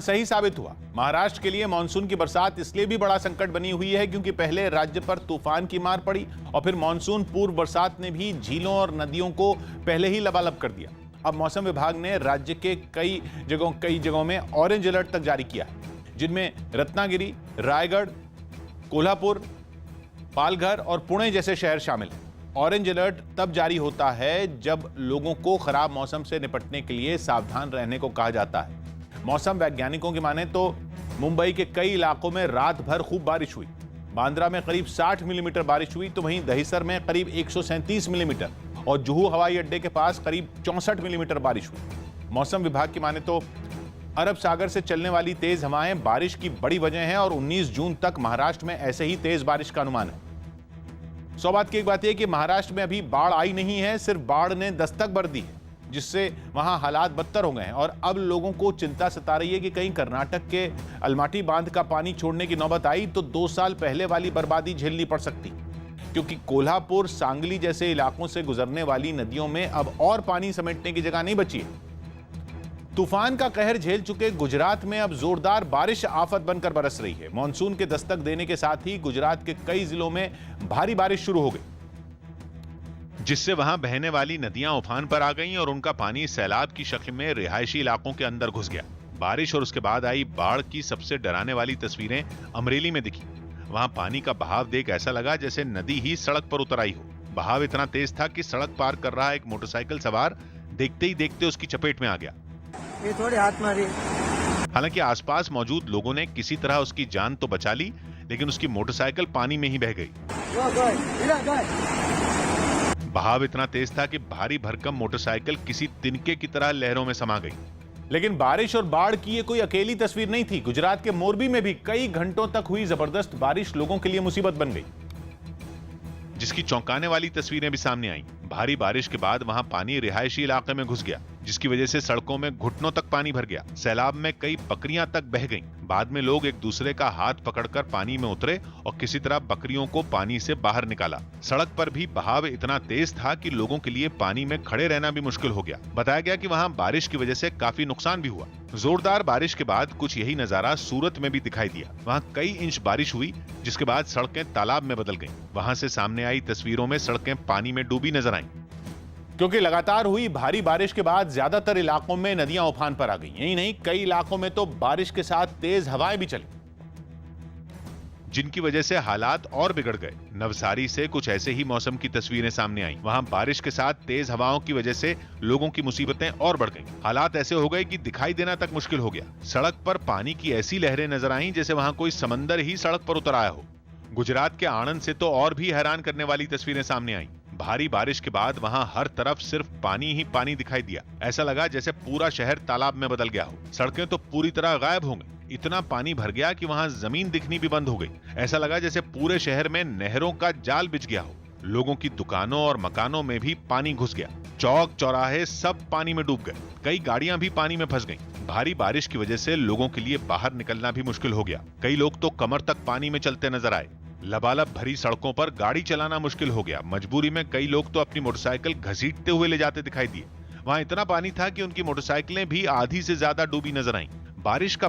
सही साबित हुआ। महाराष्ट्र के लिए मानसून की बरसात इसलिए भी बड़ा संकट बनी हुई है क्योंकि पहले राज्य पर तूफान की मार पड़ी और फिर मानसून पूर्व बरसात ने भी झीलों और नदियों को पहले ही लबालब कर दिया। अब मौसम विभाग ने राज्य के कई जगहों में ऑरेंज अलर्ट तक जारी किया है, जिनमें रत्नागिरी, रायगढ़, कोल्हापुर, पालघर और पुणे जैसे शहर शामिल हैं। ऑरेंज अलर्ट तब जारी होता है जब लोगों को खराब मौसम से निपटने के लिए सावधान रहने को कहा जाता है। मौसम वैज्ञानिकों की माने तो मुंबई के कई इलाकों में रात भर खूब बारिश हुई। बांद्रा में करीब 60 मिलीमीटर बारिश हुई तो वहीं दहिसर में करीब 137 मिलीमीटर और जुहू हवाई अड्डे के पास करीब 64 मिलीमीटर बारिश हुई। मौसम विभाग की माने तो अरब सागर से चलने वाली तेज हवाएं बारिश की बड़ी वजह हैं और 19 जून तक महाराष्ट्र में ऐसे ही तेज बारिश का अनुमान है। सौ बात की एक बात यह कि महाराष्ट्र में अभी बाढ़ आई नहीं है, सिर्फ बाढ़ ने दस्तक भर दी है, जिससे वहां हालात बदतर हो गए हैं और अब लोगों को चिंता सता रही है कि कहीं कर्नाटक के अलमाटी बांध का पानी छोड़ने की नौबत आई तो 2 साल पहले वाली बर्बादी झेलनी पड़ सकती, क्योंकि कोल्हापुर, सांगली जैसे इलाकों से गुजरने वाली नदियों में अब और पानी समेटने की जगह नहीं बची है। तूफान का कहर झेल चुके गुजरात में अब जोरदार बारिश आफत बनकर बरस रही है। मानसून के दस्तक देने के साथ ही गुजरात के कई जिलों में भारी बारिश शुरू हो गई, जिससे वहां बहने वाली नदियां उफान पर आ गईं और उनका पानी सैलाब की शक्ल में रिहायशी इलाकों के अंदर घुस गया। बारिश और उसके बाद आई बाढ़ की सबसे डराने वाली तस्वीरें अमरेली में दिखी। वहां पानी का बहाव देख ऐसा लगा जैसे नदी ही सड़क पर उतर आई हो। बहाव इतना तेज था कि सड़क पार कर रहा एक मोटरसाइकिल सवार देखते ही देखते उसकी चपेट में आ गया। ये थोड़ी हाथ मारी। हालांकि आसपास मौजूद लोगों ने किसी तरह उसकी जान तो बचा ली, लेकिन उसकी मोटरसाइकिल पानी में ही बह गई। बहाव इतना तेज था कि भारी भरकम मोटरसाइकिल किसी तिनके की तरह लहरों में समा गई। लेकिन बारिश और बाढ़ की ये कोई अकेली तस्वीर नहीं थी। गुजरात के मोरबी में भी कई घंटों तक हुई जबरदस्त बारिश लोगों के लिए मुसीबत बन गई, जिसकी चौंकाने वाली तस्वीरें भी सामने आईं। भारी बारिश के बाद वहां पानी रिहायशी इलाके में घुस गया, जिसकी वजह से सड़कों में घुटनों तक पानी भर गया। सैलाब में कई बकरियां तक बह गईं। बाद में लोग एक दूसरे का हाथ पकड़कर पानी में उतरे और किसी तरह बकरियों को पानी से बाहर निकाला। सड़क पर भी बहाव इतना तेज था कि लोगों के लिए पानी में खड़े रहना भी मुश्किल हो गया। बताया गया कि वहां बारिश की वजह से काफी नुकसान भी हुआ। जोरदार बारिश के बाद कुछ यही नजारा सूरत में भी दिखाई दिया। वहां कई इंच बारिश हुई, जिसके बाद सड़कें तालाब में बदल गईं। वहां से सामने आई तस्वीरों में सड़कें पानी में डूबी नजर आईं, क्योंकि लगातार हुई भारी बारिश के बाद ज्यादातर इलाकों में नदियां उफान पर आ गई। यही नहीं, कई इलाकों में तो बारिश के साथ तेज हवाएं भी चली, जिनकी वजह से हालात और बिगड़ गए। नवसारी से कुछ ऐसे ही मौसम की तस्वीरें सामने आईं। वहां बारिश के साथ तेज हवाओं की वजह से लोगों की मुसीबतें और बढ़ गईं। हालात ऐसे हो गए कि दिखाई देना तक मुश्किल हो गया। सड़क पर पानी की ऐसी लहरें नजर आईं जैसे वहां कोई समंदर ही सड़क पर उतर आया हो। गुजरात के आणंद से तो और भी हैरान करने वाली तस्वीरें सामने आईं। भारी बारिश के बाद वहां हर तरफ सिर्फ पानी ही पानी दिखाई दिया। ऐसा लगा जैसे पूरा शहर तालाब में बदल गया हो। सड़कें तो पूरी तरह गायब हो गई। इतना पानी भर गया कि वहां जमीन दिखनी भी बंद हो गई। ऐसा लगा जैसे पूरे शहर में नहरों का जाल बिछ गया हो। लोगों की दुकानों और मकानों में भी पानी घुस गया। चौक चौराहे सब पानी में डूब गए। कई गाड़ियां भी पानी में फंस गईं। भारी बारिश की वजह से लोगों के लिए बाहर निकलना भी मुश्किल हो गया। कई लोग तो कमर तक पानी में चलते नजर आए। लबालब भरी सड़कों पर गाड़ी चलाना मुश्किल हो गया। मजबूरी में कई लोग तो अपनी मोटरसाइकिल घसीटते हुए ले जाते दिखाई दिए। वहां इतना पानी था कि उनकी मोटरसाइकिलें भी आधी से ज्यादा डूबी नजर आईं। बारिश का